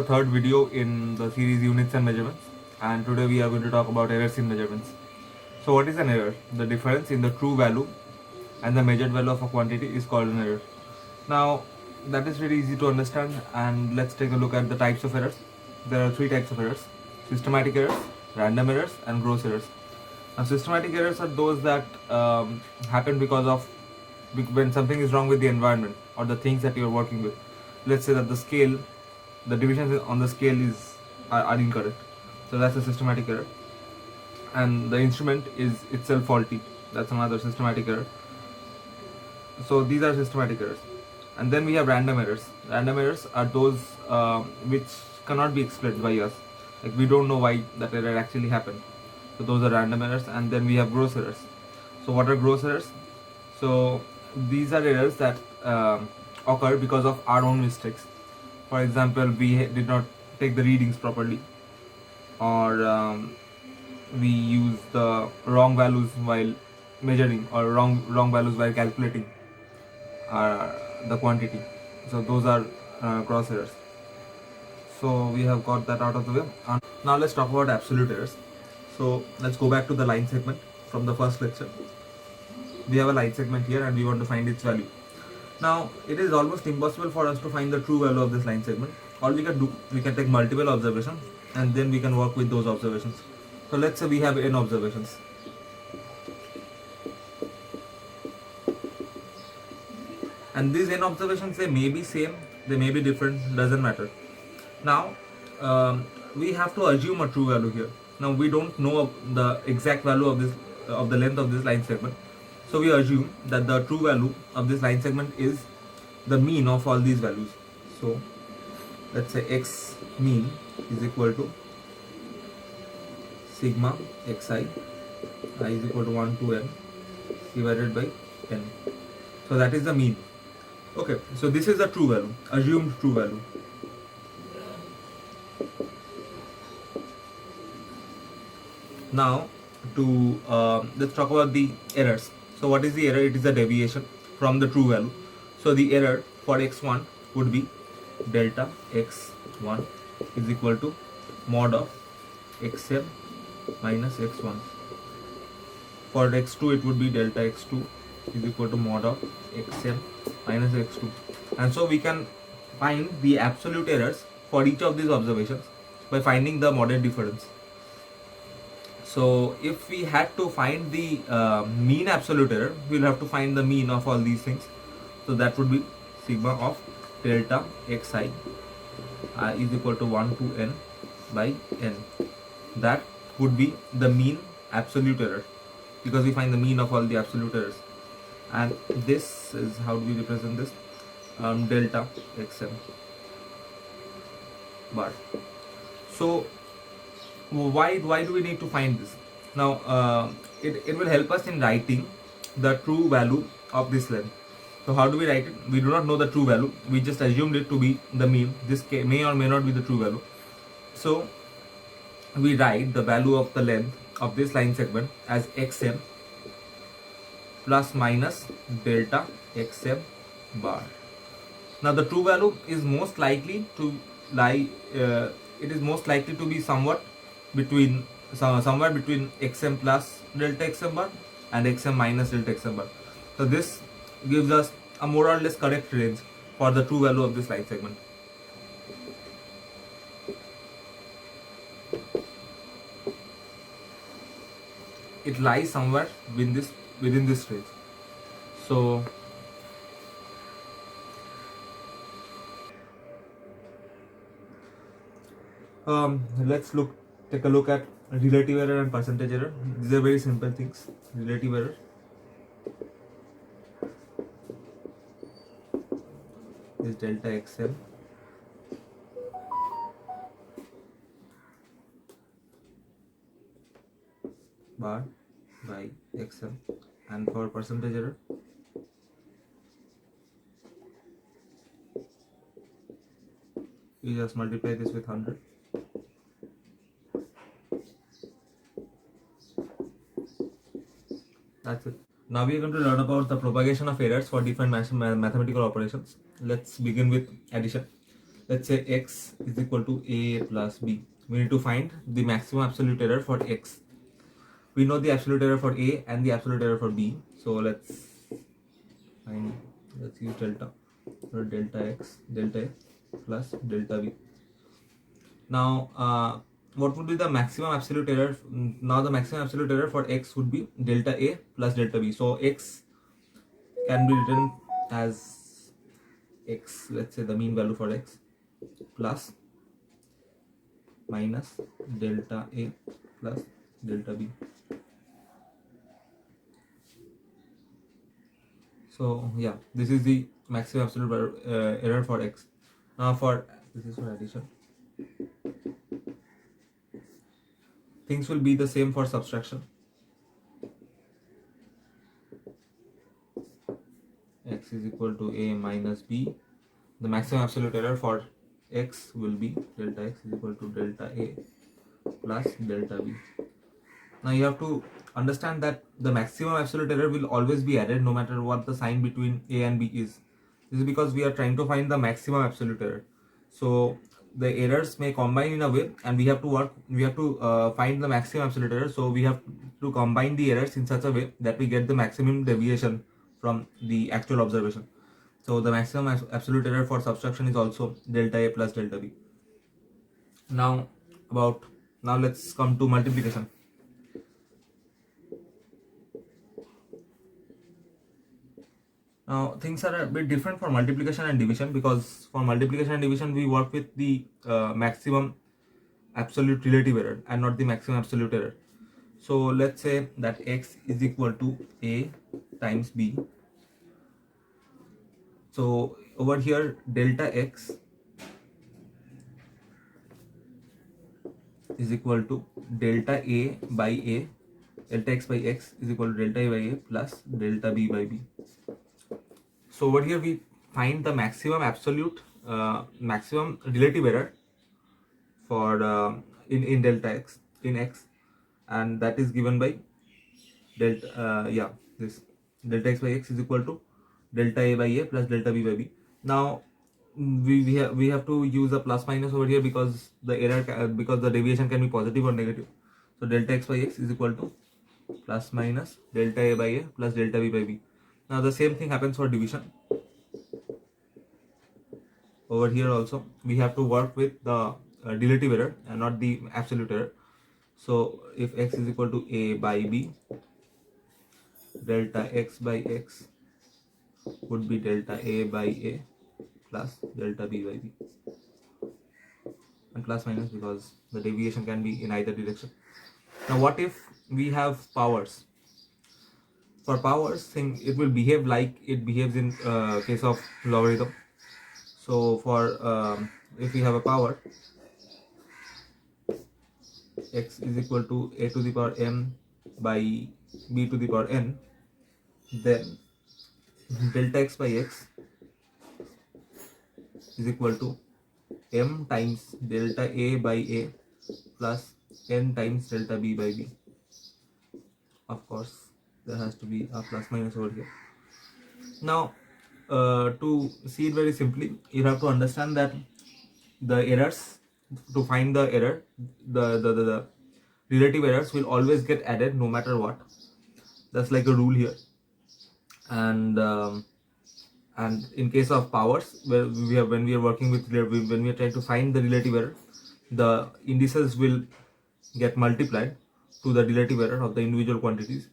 third video in the series Units and Measurements, and today we are going to talk about errors in measurements. So what is an error? The difference in the true value and the measured value of a quantity is called an error. Now that is very easy to understand, and let's take a look at the types of errors. There are three types of errors: systematic errors, random errors, and gross errors. Now systematic errors are those that happen because of when something is wrong with the environment or the things that you are working with. Let's say that the divisions on the scale are incorrect. So that's a systematic error. And the instrument is itself faulty. That's another systematic error. So these are systematic errors. And then we have random errors. Random errors are those which cannot be explained by us. Like we don't know why that error actually happened. So those are random errors. And then we have gross errors. So what are gross errors? So these are errors that occur because of our own mistakes. For example, we did not take the readings properly, or we use the wrong values while measuring, or wrong values while calculating the quantity. So those are gross errors. So we have got that out of the way. Now let's talk about absolute errors. So let's go back to the line segment from the first lecture. We have a line segment here and we want to find its value. Now it is almost impossible for us to find the true value of this line segment. All we can do, we can take multiple observations and then we can work with those observations. So let's say we have n observations. And these n observations, they may be same, they may be different, doesn't matter. Now we have to assume a true value here. Now we don't know the exact value of the length of this line segment. So we assume that the true value of this line segment is the mean of all these values. So let's say x mean is equal to sigma xi, I is equal to 1 to n divided by n. So that is the mean. Okay, so this is the true value, assumed true value. Now let's talk about the errors. So what is the error? It is a deviation from the true value. So the error for x1 would be delta x1 is equal to mod of xm minus x1. For x2 it would be delta x2 is equal to mod of xm minus x2. And so we can find the absolute errors for each of these observations by finding the modified difference. So if we had to find the mean absolute error, we'll have to find the mean of all these things. So that would be sigma of delta xi is equal to 1 to n by n. That would be the mean absolute error, because we find the mean of all the absolute errors. And this is, how do we represent this? Delta xm bar. So why do we need to find this? Now it will help us in writing the true value of this length. So how do we write it? We do not know the true value, we just assumed it to be the mean. This may or may not be the true value. So we write the value of the length of this line segment as xm plus minus delta xm bar. Now the true value is most likely to lie, it is most likely to be somewhere between xm plus delta xm bar and xm minus delta xm bar. So this gives us a more or less correct range for the true value of this line segment. It lies somewhere within this range. So let's take a look at relative error and percentage error. These are very simple things. Relative error is delta xm bar by xm, and for percentage error you just multiply this with 100. That's it. Now we are going to learn about the propagation of errors for different mathematical operations. Let's begin with addition. let's say x is equal to a plus b. We need to find the maximum absolute error for x. We know the absolute error for a and the absolute error for b. So let's use delta, or delta x, delta a plus delta b. Now what would be the maximum absolute error? Now the maximum absolute error for x would be delta a plus delta b. So x can be written as x, let's say the mean value for x, plus minus delta a plus delta b. So yeah, this is the maximum absolute error for x. Now this is for addition. Things will be the same for subtraction. X is equal to a minus b. The maximum absolute error for x will be delta x is equal to delta a plus delta b. Now you have to understand that the maximum absolute error will always be added no matter what the sign between a and b is. This is because we are trying to find the maximum absolute error. So the errors may combine in a way, and we have to find the maximum absolute error. So we have to combine the errors in such a way that we get the maximum deviation from the actual observation. So the maximum absolute error for subtraction is also delta a plus delta b. Now let's come to multiplication. Now things are a bit different for multiplication and division, because for multiplication and division we work with the maximum absolute relative error and not the maximum absolute error. So let's say that x is equal to a times b. So over here delta x is equal to delta a by a, delta x by x is equal to delta a by a plus delta b by b. So over here we find the maximum absolute maximum relative error for in delta x in x, and that is given by delta this delta x by x is equal to delta a by a plus delta b by b. Now we have to use a plus minus over here because the error because the deviation can be positive or negative. So delta x by x is equal to plus minus delta a by a plus delta b by b. Now the same thing happens for division. Over here also we have to work with the relative error and not the absolute error. So if x is equal to a by b, delta x by x would be delta a by a plus delta b by b, and plus minus because the deviation can be in either direction. Now what if we have powers? For powers, it will behave like it behaves in case of logarithm. So for if we have a power x is equal to a to the power m by b to the power n, then delta x by x is equal to m times delta a by a plus n times delta b by b. Of course, there has to be a plus minus over here. Now, to see it very simply, you have to understand that the errors, to find the error, the relative errors will always get added no matter what. That's like a rule here. And in case of powers, when we are working with, when we are trying to find the relative error, the indices will get multiplied to the relative error of the individual quantities.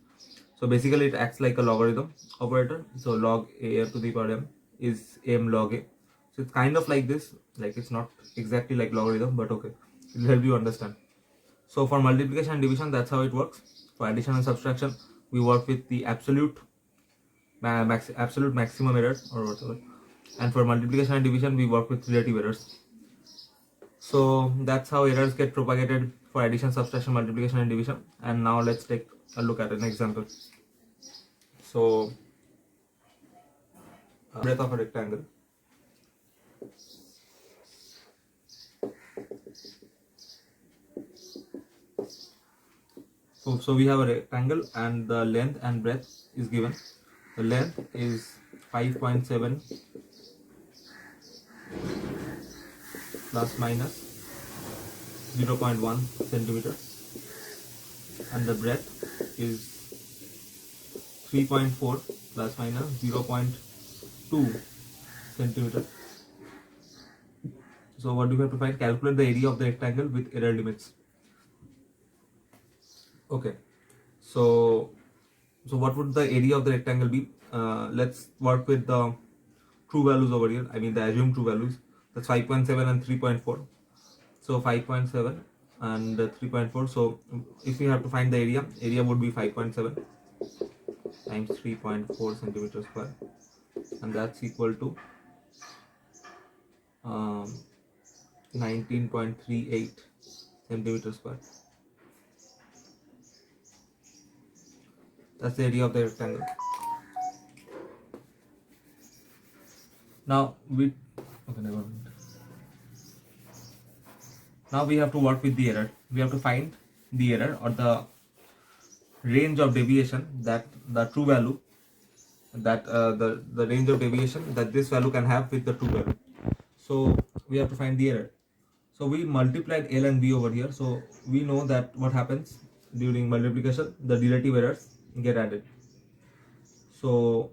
So basically it acts like a logarithm operator. So log a to the power m is m log a. So it's kind of like this, like it's not exactly like logarithm, but okay, it will help you understand. So for multiplication and division, that's how it works. For addition and subtraction, we work with the absolute maximum error or whatever, and for multiplication and division we work with relative errors. So that's how errors get propagated for addition, subtraction, multiplication and division. And now let's take a look at an example. So breadth of a rectangle. So we have a rectangle and the length and breadth is given. The length is 5.7 plus minus 0.1 centimeter, and the breadth is 3.4 plus minus 0.2 centimeter. So what do we have to find? Calculate the area of the rectangle with error limits. Okay, so what would the area of the rectangle be? Let's work with the true values over here. I mean the assumed true values. That's 5.7 and 3.4. So 5.7 and 3.4. So if we have to find the area would be 5.7 times 3.4 centimeters square, and that's equal to 19.38 centimeters square. That's the area of the rectangle. Now now we have to work with the error. We have to find the error or the range of deviation that the true value that the range of deviation that this value can have with the true value. So we have to find the error. So we multiplied L and B over here. So we know that what happens during multiplication, the derivative errors get added. So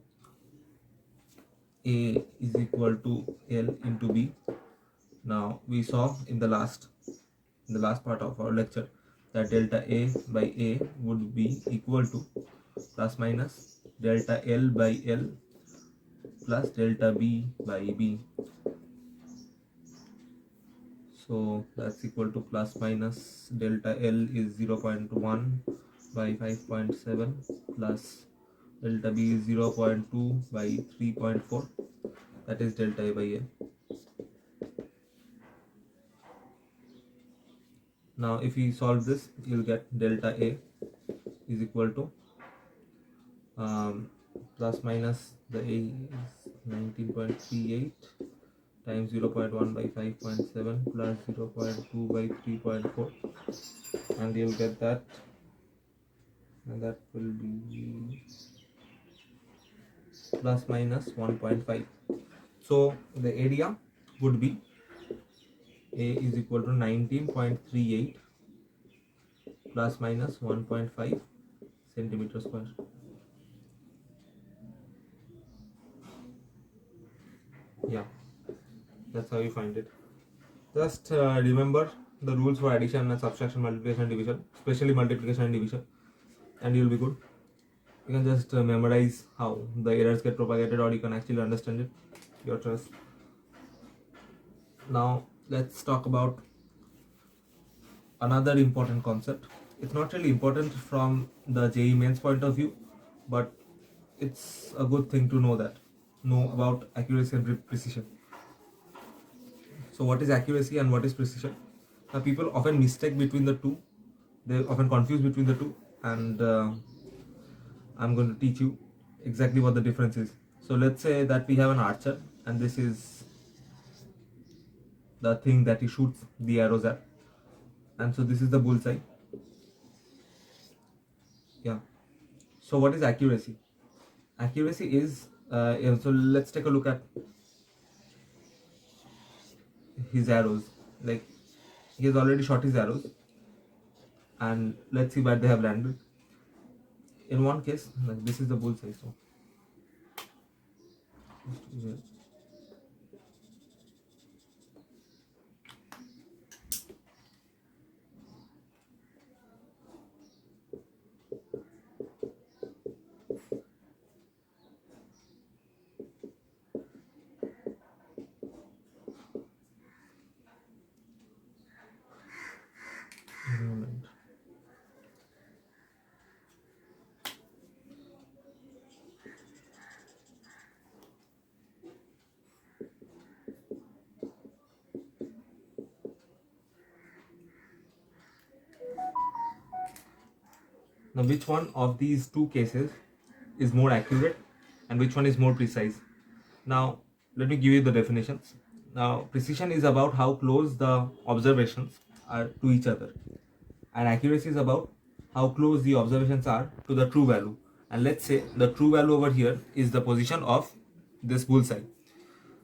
A is equal to L into B. Now we saw in the last part of our lecture that delta A by A would be equal to plus minus delta L by L plus delta B by B. So that's equal to plus minus delta L is 0.1 by 5.7 plus delta B is 0.2 by 3.4, that is delta A by A. Now if we solve this, you'll get delta A is equal to plus minus the A is 19.38 times 0.1 by 5.7 plus 0.2 by 3.4, and you'll get that, and that will be plus minus 1.5. So the area would be A is equal to 19.38 plus minus 1.5 centimeter square. Yeah, that's how you find it. Just remember the rules for addition and subtraction, multiplication and division, especially multiplication and division, and you'll be good. You can just memorize how the errors get propagated, or you can actually understand it. Your choice. Now let's talk about another important concept. It's not really important from the JEE Mains point of view, but it's a good thing to know about accuracy and precision. So what is accuracy and what is precision? Now people often mistake between the two. They often confuse between the two, and I'm going to teach you exactly what the difference is. So let's say that we have an archer, and this is the thing that he shoots the arrows at, and so this is the bullseye. Yeah. So what is accuracy? Accuracy is so let's take a look at his arrows. Like, he has already shot his arrows, and let's see where they have landed. In one case, like, this is the bullseye. So now, which one of these two cases is more accurate and which one is more precise? Now, let me give you the definitions. Now, precision is about how close the observations are to each other, and accuracy is about how close the observations are to the true value. And let's say the true value over here is the position of this bullseye.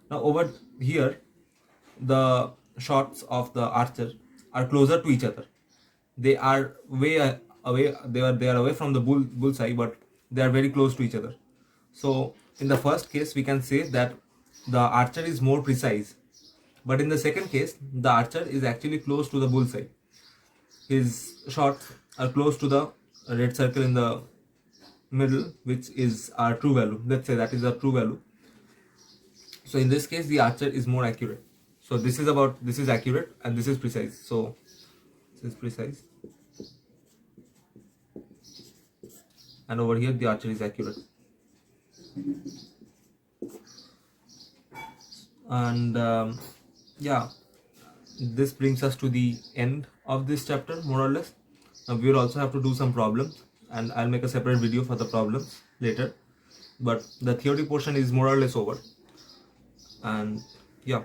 Now, over here, the shots of the archer are closer to each other. They are way away. They are away from the bullseye, but they are very close to each other. So in the first case, we can say that the archer is more precise, but in the second case, the archer is actually close to the bullseye. His shots are close to the red circle in the middle, which is our true value. Let's say that is our true value. So in this case, the archer is more accurate. So this is accurate and this is precise. So this is precise, and over here the archer is accurate. And yeah, this brings us to the end of this chapter, more or less. Now we will also have to do some problems, and I'll make a separate video for the problems later. But the theory portion is more or less over. And yeah,